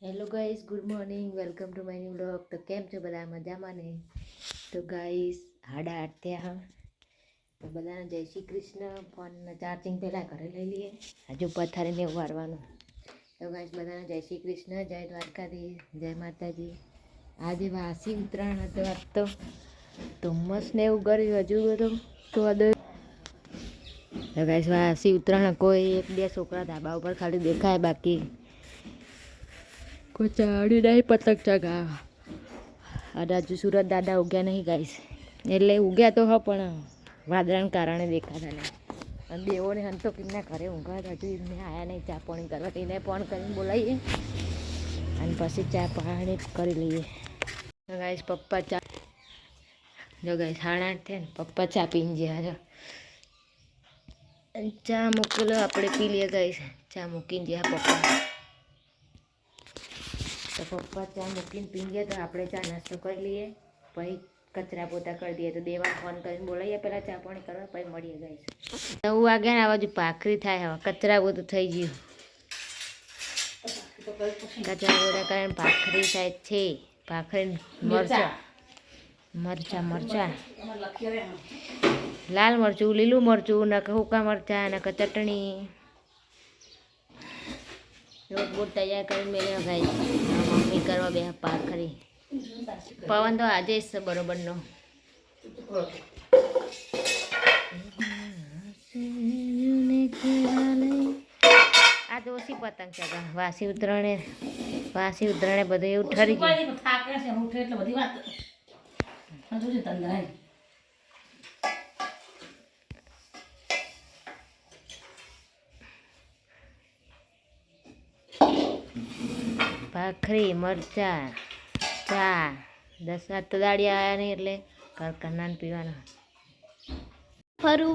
Hello guys, good morning, welcome to my new vlog. તો કેમ છો બધા? મજામાં ને? તો ગાઈસ 8:30 થયા. તો બધાને જય શ્રી કૃષ્ણ. ફોનના ચાર્જિંગ પહેલાં ઘરે લઈ લઈએ, હજુ પથારીને વારવાનું. તો ગાઈસ બધાને જય શ્રી કૃષ્ણ, જય દ્વારકાધીશ, જય માતાજી. આજે વાસી ઉત્તરાયણ હતો. આજ તો ધુમ્મસને એવું કર્યું હજુ બધું તો ગાઈસ વાસી ઉત્તરાયણ કોઈ એક બે છોકરા ધાબા ઉપર ખાલી દેખાય, બાકી કોઈ ચડી નહીં પતંગ ચગાવવા. અને હજુ સુરત દાદા ઉગ્યા નહીં ગાઈસ, એટલે ઉગ્યા તો હ પણ વાદળાને કારણે દેખાતા નહીં. અને દેવોને હંતો કિમના ઘરે ઊંઘા હજુ એમને આવ્યા નહીં ચા પાણી કરવા. એને ફોન કરીને બોલાવીએ અને પછી ચા પાણી કરી લઈએ. તો ગાઈસ પપ્પા ચા જો ગાઈસ 8:30 થયા ને પપ્પા ચા પીને ગયા છો. ચા મૂકેલો આપણે પી લઈએ ગાઈસ. ચા મૂકીને ગયા પપ્પા. તો પપ્પા ચા મૂકીને પી ગયા તો આપણે ચા નાસ્તો કરી લઈએ, પછી કચરા પોતા કરી દઈએ. તો દેવા ફોન કરીને બોલાવીએ પહેલાં ચા પાણી કરવા, પછી મળીએ ગાઈસ. 9 વાગ્યા ને આ બાજુ ભાખરી થાય. હવે કચરા બધું થઈ ગયું. કચરા પોતા કરીને ભાખરી થાય છે. ભાખરી મરચા લાલ મરચું, લીલું મરચું, નકા સૂકા મરચા, નકા ચટણી. લોટ બોટ તૈયાર કરીને મેળવ્યો ગાઈસ. મમ્મી કરવા બે ભાખરી. પવન તો આજે જ છે બરોબરનો. આ તો ઓછી પતંગ છે. વાસી ઉત્તરાયણે બધું એવું ઠરી ગયું. ભાખરી, મરચા, ચા. 10 વાગ તો દાડિયા આવ્યા નહીં એટલે કરનાને પીવાના. ફરું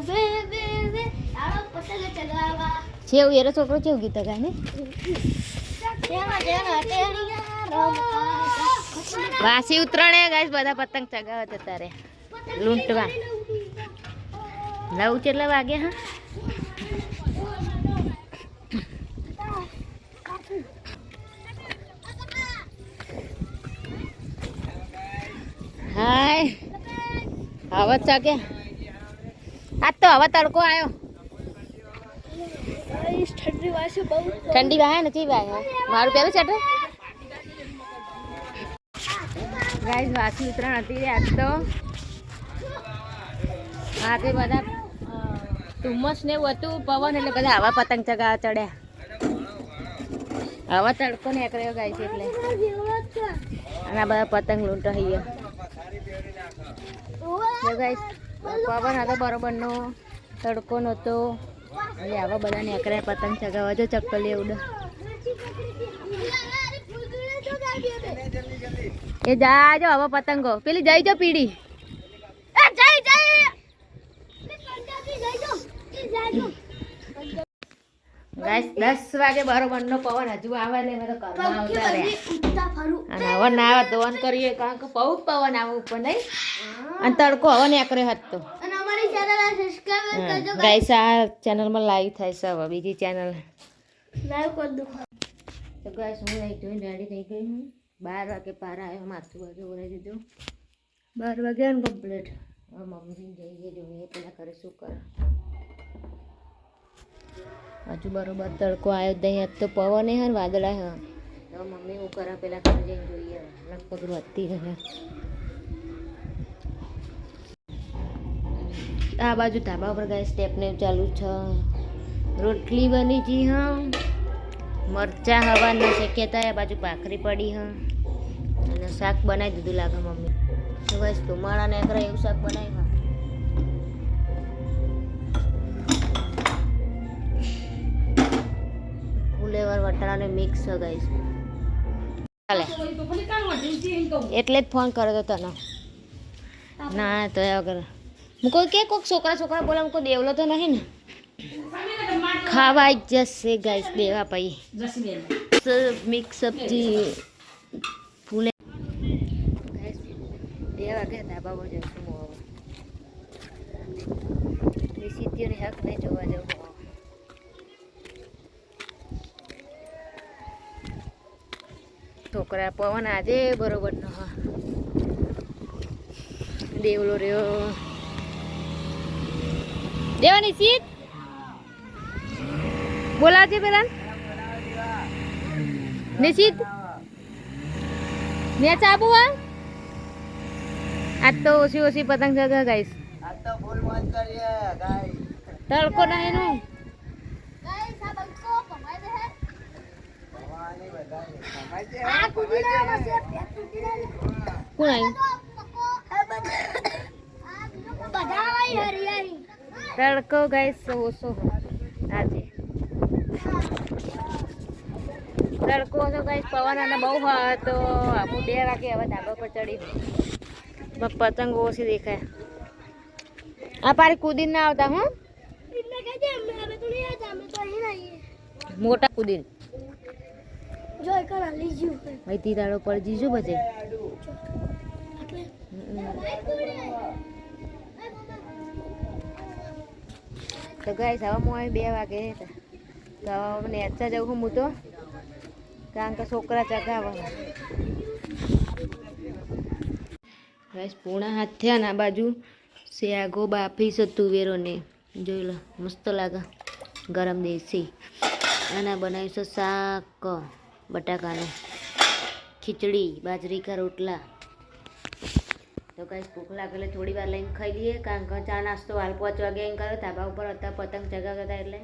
છેવું એરો છોકરો કેવું ગીત ગાય ને. વાસી ઉતરણે ગાઈસ બધા પતંગ ચગાવત અત્યારે લૂંટવા. 9 કેટલા વાગ્યા? હા હાય હવે ચાકે આજ તો હવે તડકો આવ્યો. ઠંડી વાય નથી વાય. મારું પેલું છે ગાઈસ વાસી ઉત્તરાયણ હતી આજ તો. આજે બધા ધુમ્મસ ને એવું હતું, પવન, એટલે બધા આવા પતંગ ચગાવવા ચડ્યા. આવા તડકો નીકળ્યો ગાઈસ એટલે. અને આ બધા પતંગ લૂંટા ગયા ગાઈસ. પવન હતો બરોબરનો, તડકો નહોતો, એટલે આવા બધા નીકળ્યા પતંગ ચગાવવા. જો ચક્કલી ઉડે એ જાજો હવે પતંગો પેલી જઈ જો પીડી. ગાઈસ 10 વાગે બરોબરનો પવન હજુ આવે ને મેં તો ઘરમાં આવતા રહ્યા. અને હવે ના આવે તો ઓન કરીએ, કારણ કે બહુ પવન આવે ઉપર નહીં. અને તડકો હવે નીકળ્યો હતો. ગાઈસ આ ચેનલમાં લાઈવ થાય છે હવે, બીજી ચેનલ લાઈવ કરી દો. તો ગાઈસ હું નહીં જોઈને રેડી થઈ ગઈ હું. 12 વાગે પાર આવ્યો, માથું બાજુ બોલાવી દીધું. 12 વાગ્યા ને કમ્પ્લીટ. હવે મમ્મી જઈએ જોઈએ પેલા ઘરે શું કરે. હજુ બરોબર તડકો આવ્યો જ નહીં. આજ તો પવન હે ને વાદળા હે. તો મમ્મી હું કરે પેલા ઘરે જઈને જોઈએ. લગભગ વધતી રહે. આ બાજુ ધાબા ઉપર ગાય સ્ટેપને ચાલુ છે. રોટલી બની જી હા, મરચા હવાના શેક્યા હતા. આ બાજુ ભાખરી પડી હા, અને શાક બનાવી દીધું લાગે મમ્મી. તો બસ ધુમાડા ને કરે એવું શાક બનાવ્યું હા. ફુલેવર વટાણાને મિક્સ ગાઈસ. ચાલે એટલે જ ફોન કર્યો હતો તને. ના તો વગર હું કોઈ કે કોઈક છોકરા બોલા, હું કોઈ દેવલો તો નહીં ને. ખાવા જ જશે ગાઈસ દેવા પછી મિક્સ સબ્જી ફૂલે. 2 વાગે ધાબા પર જશું હું હવે. સીધીઓની હક નહીં જોવા જવું. છોકરા પવન આજે બરોબર ન હા દેવલો રહ્યો દેવાની સીટ બોલાવજે પેલા નિશિત મેચ આબુ હા આજ તો ઓછી ઓછી પતંગ ચગા ગાઈસ આજ તો ફૂલ મોજ કરીએ ગાઈસ તડકો નહીં નું ભવાની બધાને સમાજ છે કોણ આવ્યું તડકો ગાઈસ ઓછો આજે તડકો તો ગાઈસ પવન અને બહુ હોય તો હું 2 વાગે હવે ધાબા પર ચડી પતંગ ઓછી દેખાય આ પારી કૂદીને ના આવતા હું મોટા કૂદીને અહીંથી દાડો પર જીજુ બધે તો ગાઈસ હવે હું 2 વાગે તો હવે નેચા જવું હું તો કારણ કે છોકરા ચગાવવા ગાઈસ પૂણા હાથ થયા ને આ બાજુ શેગો બાફી છે તુવેરોને જોઈ લો મસ્ત લાગે ગરમ દેશી અને બનાવીશું શાક બટાકાનું ખીચડી બાજરી કા રોટલા તો ગાઈસ ભૂખ લાગે એટલે થોડી વાર લઈને ખાઈ લઈએ કારણ કે ચા નાસ્તો હાલ 5 વાગે એમ કર્યો ધાબા ઉપર હતા પતંગ ચગાવતા હતા એટલે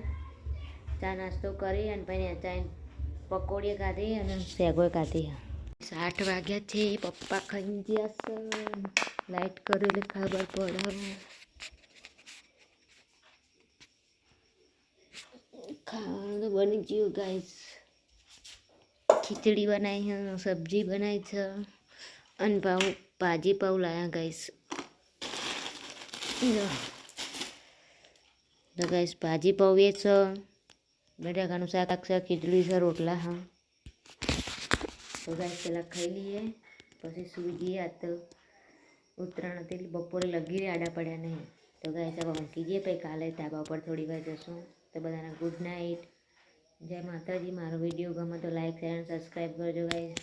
ચા નાસ્તો કરી અને પછી ચાઈને પકોડી ખાધી અને શેગો ખાધી 8 વાગ્યા છે પપ્પા ખાઈ ગયા છે લાઈટ કર્યું એટલે ખબર પડે ખાવાનું તો બની ગયું ગાઈસ ખીચડી બનાવી છે સબ્જી બનાવી છે અને ભાજી પાઉં લાયા ગાઈસ તો ગાઈસ ભાજી પાઉં એ છે બટાકાનું શાક છે ખીચડી છે રોટલા હા તો ગાઈસ પહેલાં ખાઈ લઈએ પછી સૂઈ જઈએ આ તો ઉત્તરાયણ હતી બપોરે લગી આડા પડ્યા નહીં તો ગાઈસ હવે ઊંઘી જઈએ પછી કાલે ધાબા ઉપર થોડી વાર જશું તો બધાને ગુડ નાઇટ જય માતાજી મારો વિડીયો ગમે તો લાઈક શેર અને સબસ્ક્રાઈબ કરજો ગાઈસ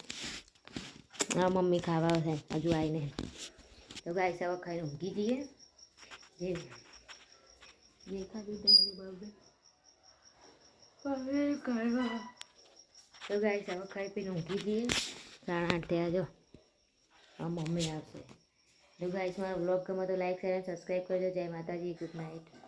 હા મમ્મી ખાવા છે હજુ આવીને તો ગાઈસ હવે ખાઈને ઊંઘી જઈએ જે ખાધું બાબે તો ગાઈસ હવે ખાઈ પીને ઊંઘી જઈએ 8:30 થયા જો હા મમ્મી આવશે તો ગાઈસ મારો બ્લોગ ગમે તો લાઈક શેર અને સબસ્ક્રાઈબ કરજો જય માતાજી ગુડ નાઇટ